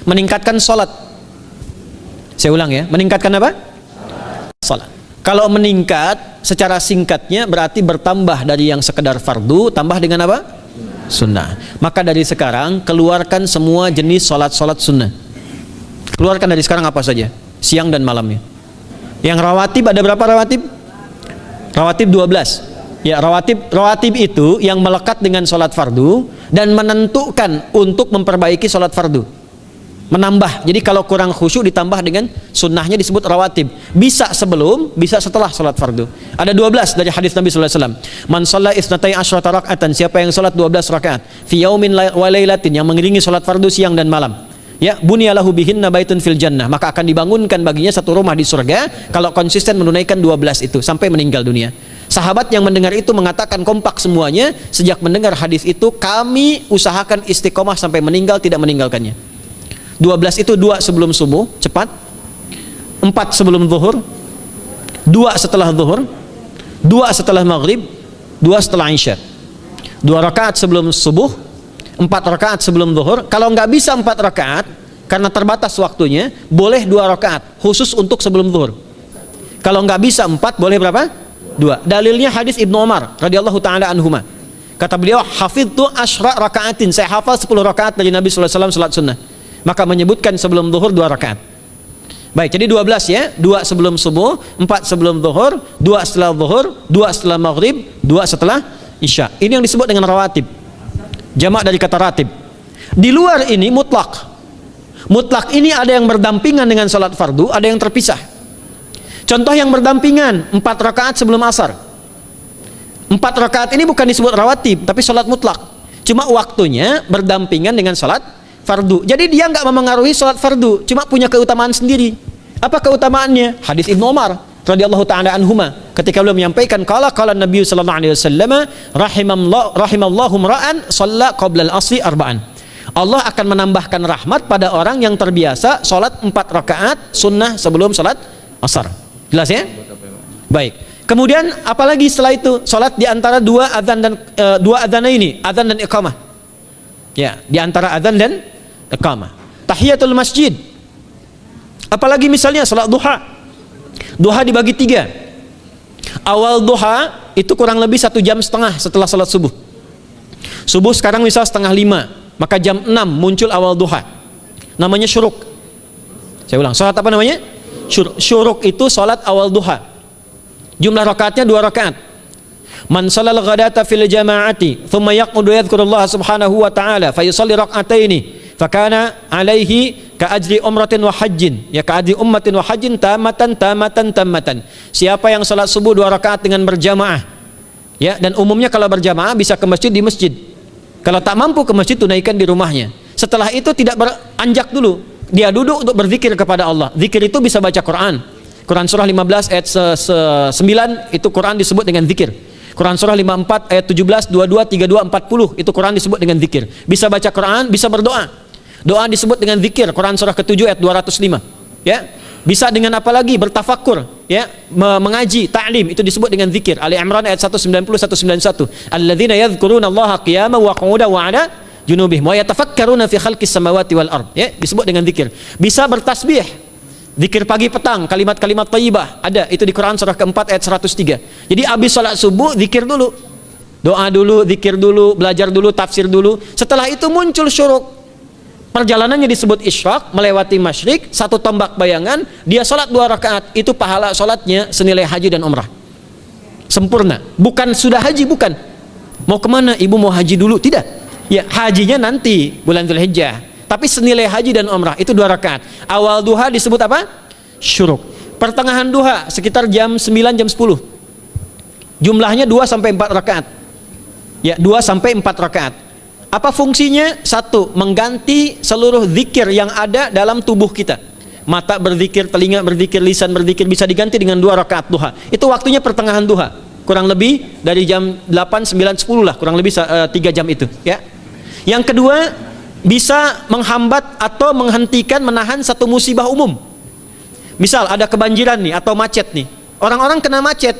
meningkatkan sholat. Saya ulang ya, meningkatkan apa? Sholat. Kalau meningkat secara singkatnya berarti bertambah dari yang sekedar fardu, tambah dengan apa? Sunnah. Maka dari sekarang keluarkan semua jenis sholat-sholat sunnah. Keluarkan dari sekarang apa saja, siang dan malamnya. Yang rawatib ada berapa rawatib? Rawatib 12. Ya, rawatib itu yang melekat dengan sholat fardu dan menentukan untuk memperbaiki sholat fardu. Menambah. Jadi kalau kurang khusyuk ditambah dengan sunnahnya disebut rawatib. Bisa sebelum, bisa setelah sholat fardu. Ada 12 dari hadis Nabi sallallahu alaihi wasallam. Man shalla isnatai asyrata raka'atan, siapa yang sholat 12 rakaat fi yaumin wa lailatin, yang mengiringi sholat fardu siang dan malam. Ya, bunyalahu bihinna baitun fil jannah, maka akan dibangunkan baginya satu rumah di surga kalau konsisten menunaikan 12 itu sampai meninggal dunia. Sahabat yang mendengar itu mengatakan kompak semuanya, sejak mendengar hadis itu kami usahakan istiqomah sampai meninggal tidak meninggalkannya. 12 itu 2 sebelum subuh, cepat. 4 sebelum zuhur, 2 setelah zuhur, 2 setelah maghrib, 2 setelah isya. 2 rakaat sebelum subuh, 4 rakaat sebelum zuhur. Kalau nggak bisa 4 rakaat karena terbatas waktunya, boleh 2 rakaat khusus untuk sebelum zuhur. Kalau nggak bisa 4, boleh berapa? 2. Dalilnya hadis Ibnu Umar radhiyallahu taala anhuma. Kata beliau, hafidtu asyra rakaatin, saya hafal 10 rakaat dari Nabi sallallahu alaihi wasallam salat sunnah. Maka menyebutkan sebelum zuhur 2 rakaat. Baik, jadi 12 ya. 2 sebelum subuh, 4 sebelum zuhur, 2 setelah zuhur, 2 setelah maghrib, 2 setelah isya. Ini yang disebut dengan rawatib. Jamak dari kata ratib. Di luar ini mutlak. Mutlak ini ada yang berdampingan dengan salat fardu, ada yang terpisah. Contoh yang berdampingan, 4 rakaat sebelum asar. 4 rakaat ini bukan disebut rawatib, tapi salat mutlak. Cuma waktunya berdampingan dengan salat fardu. Jadi dia nggak memengaruhi salat fardu, cuma punya keutamaan sendiri. Apa keutamaannya? Hadis Ibnu Umar radhiyallahu taala anhuma, ketika beliau menyampaikan qala Nabi sallallahu alaihi wasallam rahimallahu ra'an shalla qabla al-asri arba'an. Allah akan menambahkan rahmat pada orang yang terbiasa salat 4 rakaat sunnah sebelum salat asar. Jelas ya? Baik. Kemudian apalagi setelah itu? Salat di antara 2 adzan dan 2 adzan ini, adzan dan iqamah. Ya, di antara adzan dan iqamah. Tahiyatul masjid. Apalagi misalnya salat duha. Duha dibagi 3. Awal duha itu kurang lebih 1,5 jam setelah salat subuh. Subuh sekarang misal 4:30, maka jam 6 muncul awal duha. Namanya syuruk. Saya ulang, salat apa namanya? Syuruk. Syuruk itu salat awal duha. Jumlah rakaatnya 2 rakaat. Man shalal ghadata fil jama'ati thumma yaqudu yadhkurullah subhanahu wa ta'ala fa yusalli rak'ataini fakana alaihi ka ajri umratin wa hajjin, ya ka ajri ummatin wa hajjin tamatan. Siapa yang salat subuh 2 rakaat dengan berjamaah, ya, dan umumnya kalau berjamaah bisa ke masjid, di masjid. Kalau tak mampu ke masjid, tunaikan di rumahnya. Setelah itu tidak beranjak dulu, dia duduk untuk berzikir kepada Allah. Zikir itu bisa baca Quran. Quran surah 15 ayat 9 itu Quran disebut dengan zikir. Quran surah 54 ayat 17, 22, 32, 40 itu Quran disebut dengan zikir. Bisa baca Quran, bisa berdoa. Doa disebut dengan zikir. Quran surah ke-7 ayat 205. Ya. Bisa dengan apa lagi? Bertafakur, ya, mengaji, ta'lim, itu disebut dengan zikir. Ali Imran ayat 190 191. Alladzina yadhkuruna Allaha qiyaman wa qu'udan wa 'ala junubihim wa yatafakkaruna fi khalqis samawati wal ard. Ya, disebut dengan zikir. Bisa bertasbih. Zikir pagi petang, kalimat-kalimat thayyibah ada, itu di Quran surah ke-4 ayat 103. Jadi habis salat subuh zikir dulu. Doa dulu, zikir dulu, belajar dulu, tafsir dulu. Setelah itu muncul syuruk. Perjalanannya disebut isyraq, melewati masyrik, 1 tombak bayangan, dia salat 2 rakaat, itu pahala salatnya senilai haji dan umrah. Sempurna. Bukan sudah haji, bukan. Mau kemana? Ibu mau haji dulu? Tidak. Ya, hajinya nanti bulan Dzulhijjah. Tapi senilai haji dan umrah itu 2 rakaat. Awal duha disebut apa? Syuruk. Pertengahan duha sekitar jam 9 jam 10. Jumlahnya 2 sampai 4 rakaat. Ya, 2 sampai 4 rakaat. Apa fungsinya? 1, mengganti seluruh zikir yang ada dalam tubuh kita. Mata berzikir, telinga berzikir, lisan berzikir, bisa diganti dengan 2 rakaat duha. Itu waktunya pertengahan duha. Kurang lebih dari jam 8, 9, 10 lah, kurang lebih 3 jam itu, ya. Yang kedua, bisa menghambat atau menghentikan, menahan satu musibah umum. Misal ada kebanjiran nih atau macet nih. Orang-orang kena macet,